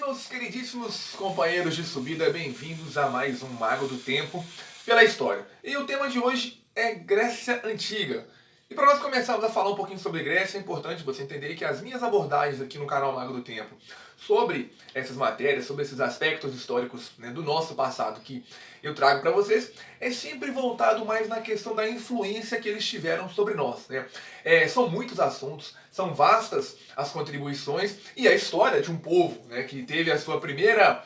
Meus queridíssimos companheiros de subida, bem-vindos a mais um Mago do Tempo pela História. E o tema de hoje é Grécia Antiga. E para nós começarmos a falar um pouquinho sobre Grécia, é importante você entender que as minhas abordagens aqui no canal Mago do Tempo sobre essas matérias, sobre esses aspectos históricos, né, do nosso passado que eu trago para vocês, é sempre voltado mais na questão da influência que eles tiveram sobre nós, né? São muitos assuntos, são vastas as contribuições e a história de um povo, né, que teve a sua primeira,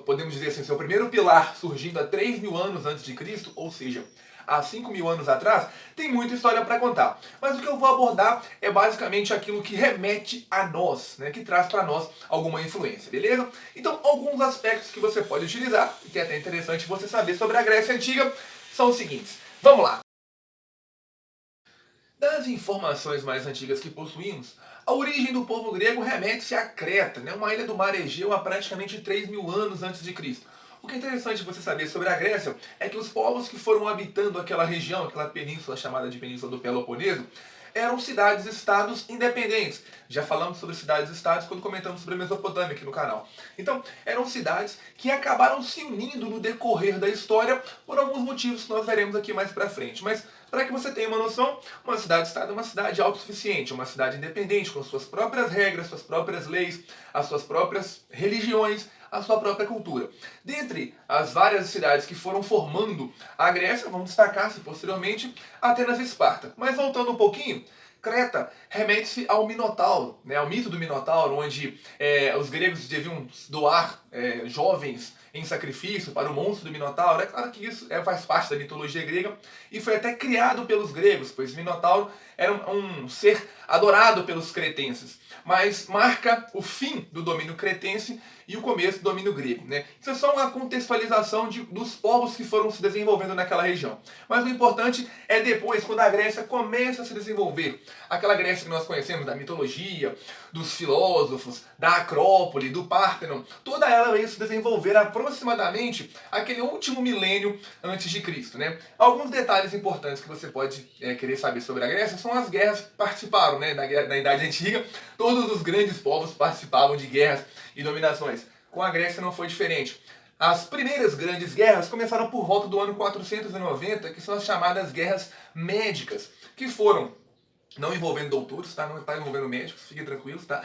podemos dizer assim, seu primeiro pilar surgindo há 3.000 anos antes de Cristo, ou seja, há 5.000 anos atrás, tem muita história para contar. Mas o que eu vou abordar é basicamente aquilo que remete a nós, né, que traz para nós alguma influência, beleza? Então, alguns aspectos que você pode utilizar, e que é até interessante você saber sobre a Grécia Antiga, são os seguintes. Vamos lá! Das informações mais antigas que possuímos, a origem do povo grego remete-se a Creta, né, uma ilha do mar Egeu há praticamente 3.000 anos antes de Cristo. O que é interessante você saber sobre a Grécia é que os povos que foram habitando aquela região, aquela península chamada de Península do Peloponeso, eram cidades-estados independentes. Já falamos sobre cidades-estados quando comentamos sobre a Mesopotâmia aqui no canal. Então, eram cidades que acabaram se unindo no decorrer da história por alguns motivos que nós veremos aqui mais pra frente. Mas, para que você tenha uma noção, uma cidade-estado é uma cidade autossuficiente, uma cidade independente, com suas próprias regras, suas próprias leis, as suas próprias religiões, a sua própria cultura. Dentre as várias cidades que foram formando a Grécia, vamos destacar-se posteriormente Atenas e Esparta. Mas voltando um pouquinho, Creta remete-se ao Minotauro, né, ao mito do Minotauro, onde os gregos deviam doar jovens em sacrifício para o monstro do Minotauro. É claro que isso faz parte da mitologia grega e foi até criado pelos gregos, pois o Minotauro era um ser adorado pelos cretenses, mas marca o fim do domínio cretense e o começo do domínio grego, né? Isso é só uma contextualização dos povos que foram se desenvolvendo naquela região. Mas o importante é depois, quando a Grécia começa a se desenvolver, aquela Grécia que nós conhecemos da mitologia, dos filósofos, da Acrópole, do Párteno, toda ela veio se desenvolver aproximadamente aquele último milênio antes de Cristo, né? Alguns detalhes importantes que você pode querer saber sobre a Grécia são as guerras que participaram, né, da Idade Antiga. Todos os grandes povos participavam de guerras e dominações. Com a Grécia não foi diferente. As primeiras grandes guerras começaram por volta do ano 490, que são as chamadas guerras médicas, que foram, não envolvendo doutores, tá? Não está envolvendo médicos, fiquem tranquilos, tá?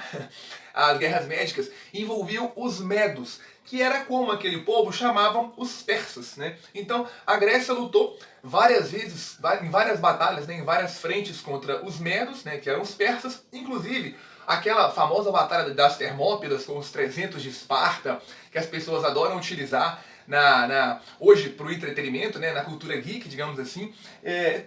As guerras médicas envolviam os medos, que era como aquele povo chamavam os persas, né? Então a Grécia lutou várias vezes, em várias batalhas, né, em várias frentes contra os medos, né, que eram os persas, inclusive aquela famosa batalha das Termópilas com os 300 de Esparta, que as pessoas adoram utilizar hoje para o entretenimento, né, na cultura geek, digamos assim,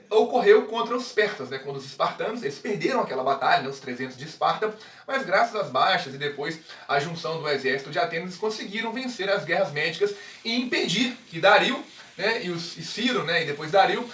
ocorreu contra os persas, né, quando os espartanos eles perderam aquela batalha, né, os 300 de Esparta, mas graças às baixas e depois à junção do exército de Atenas, eles conseguiram vencer as guerras médicas e impedir que Dario, né, e Ciro, né, e depois Dario,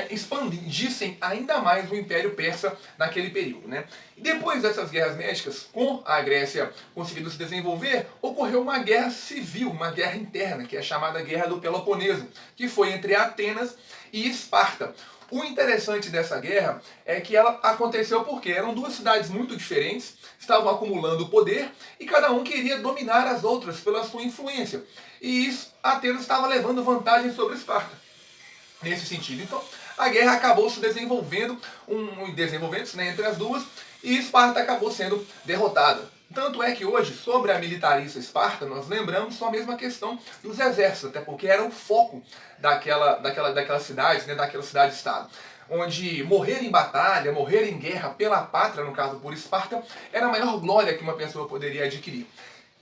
expandissem ainda mais o Império Persa naquele período, né? E depois dessas guerras médicas, com a Grécia conseguindo se desenvolver, ocorreu uma guerra civil, uma guerra interna, que é a chamada Guerra do Peloponeso, que foi entre Atenas e Esparta. O interessante dessa guerra é que ela aconteceu porque eram duas cidades muito diferentes, estavam acumulando poder e cada um queria dominar as outras pela sua influência. E isso, Atenas estava levando vantagem sobre Esparta nesse sentido. Então, a guerra acabou se desenvolvendo, né, entre as duas, e Esparta acabou sendo derrotada. Tanto é que hoje, sobre a militarista Esparta, nós lembramos só a mesma questão dos exércitos, até porque era o foco daquela cidade, né, daquela cidade-estado. Onde morrer em batalha, morrer em guerra pela pátria, no caso por Esparta, era a maior glória que uma pessoa poderia adquirir.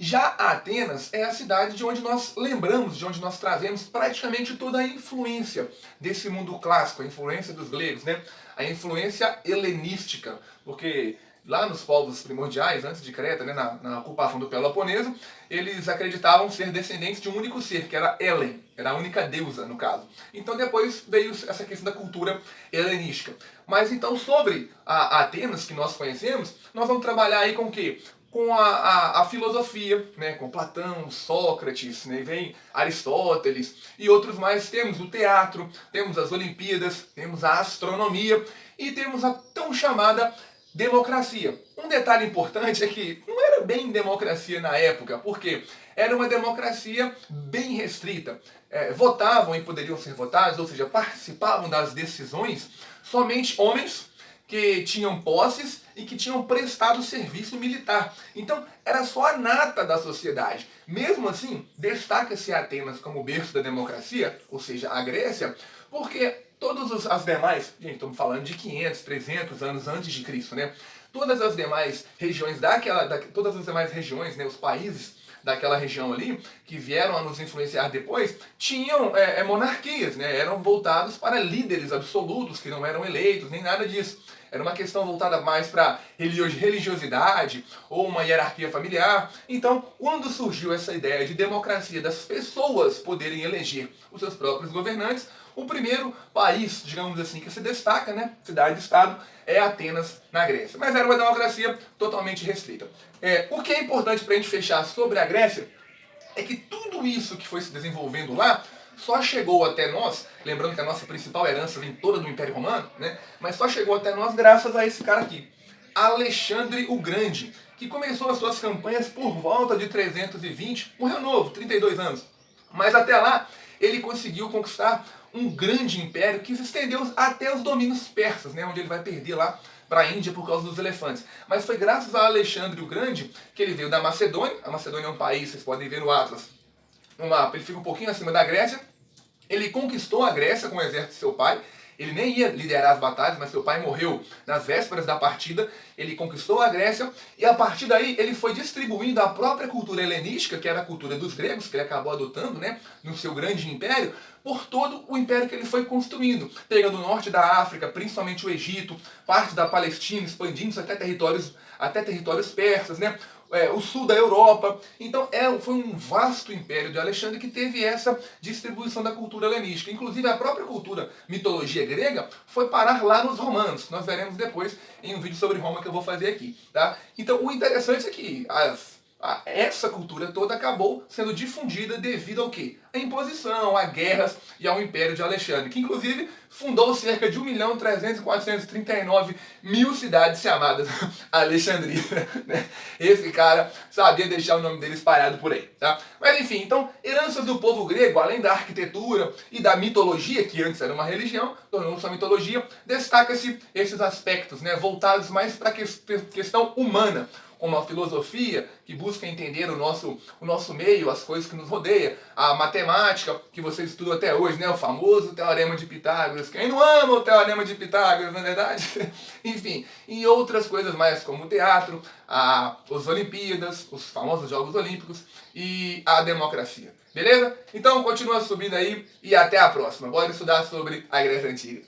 Já Atenas é a cidade de onde nós lembramos, de onde nós trazemos praticamente toda a influência desse mundo clássico, a influência dos gregos, né? A influência helenística, porque lá nos povos primordiais, antes de Creta, né, na ocupação do Peloponeso, eles acreditavam ser descendentes de um único ser, que era Helen, era a única deusa, no caso. Então depois veio essa questão da cultura helenística. Mas então sobre a Atenas, que nós conhecemos, nós vamos trabalhar aí com o quê? Com a filosofia, né, com Platão, Sócrates, né, vem Aristóteles e outros mais. Temos o teatro, temos as Olimpíadas, temos a astronomia e temos a tão chamada democracia. Um detalhe importante é que não era era bem democracia na época, porque era uma democracia bem restrita. Votavam e poderiam ser votados, ou seja, participavam das decisões somente homens que tinham posses e que tinham prestado serviço militar. Então, era só a nata da sociedade. Mesmo assim, destaca-se Atenas como berço da democracia, ou seja, a Grécia, porque todas as demais, gente, estamos falando de 500, 300 anos antes de Cristo, né? Todas as demais regiões todas as demais regiões, né, os países daquela região ali, que vieram a nos influenciar depois, tinham monarquias, né? Eram voltados para líderes absolutos, que não eram eleitos, nem nada disso. Era uma questão voltada mais para religiosidade ou uma hierarquia familiar. Então, quando surgiu essa ideia de democracia, das pessoas poderem eleger os seus próprios governantes, o primeiro país, digamos assim, que se destaca, né, cidade-estado, é Atenas, na Grécia. Mas era uma democracia totalmente restrita. O que é importante para a gente fechar sobre a Grécia é que tudo isso que foi se desenvolvendo lá só chegou até nós, lembrando que a nossa principal herança vem toda do Império Romano, né, mas só chegou até nós graças a esse cara aqui, Alexandre o Grande, que começou as suas campanhas por volta de 320, morreu novo, 32 anos. Mas até lá, ele conseguiu conquistar um grande império que se estendeu até os domínios persas, né, onde ele vai perder lá para a Índia por causa dos elefantes. Mas foi graças a Alexandre o Grande que ele veio da Macedônia. A Macedônia é um país, vocês podem ver no Atlas, no mapa, ele fica um pouquinho acima da Grécia. Ele conquistou a Grécia com o exército de seu pai. Ele nem ia liderar as batalhas, mas seu pai morreu nas vésperas da partida. Ele conquistou a Grécia e a partir daí ele foi distribuindo a própria cultura helenística, que era a cultura dos gregos, que ele acabou adotando, né, no seu grande império, por todo o império que ele foi construindo, pegando o norte da África, principalmente o Egito, parte da Palestina, expandindo-se até territórios persas, né? O sul da Europa. Então foi um vasto império de Alexandre que teve essa distribuição da cultura helenística. Inclusive a própria cultura, mitologia grega, foi parar lá nos romanos. Nós veremos depois em um vídeo sobre Roma que eu vou fazer aqui. Tá? Então o interessante é que essa cultura toda acabou sendo difundida devido ao quê? A imposição, a guerras e ao Império de Alexandre, que inclusive fundou cerca de 1.300.439.000 cidades chamadas Alexandria. Né? Esse cara sabia deixar o nome dele espalhado por aí. Tá? Mas enfim, então, heranças do povo grego, além da arquitetura e da mitologia, que antes era uma religião, tornou-se uma mitologia, destaca-se esses aspectos, né, voltados mais para a questão humana, como a filosofia, que busca entender o nosso meio, as coisas que nos rodeiam, a matemática, que vocês estudam até hoje, né? O famoso Teorema de Pitágoras. Quem não ama o Teorema de Pitágoras, não é verdade? Enfim, e outras coisas mais, como o teatro, as Olimpíadas, os famosos Jogos Olímpicos e a democracia. Beleza? Então continua subindo aí e até a próxima. Bora estudar sobre a Grécia Antiga.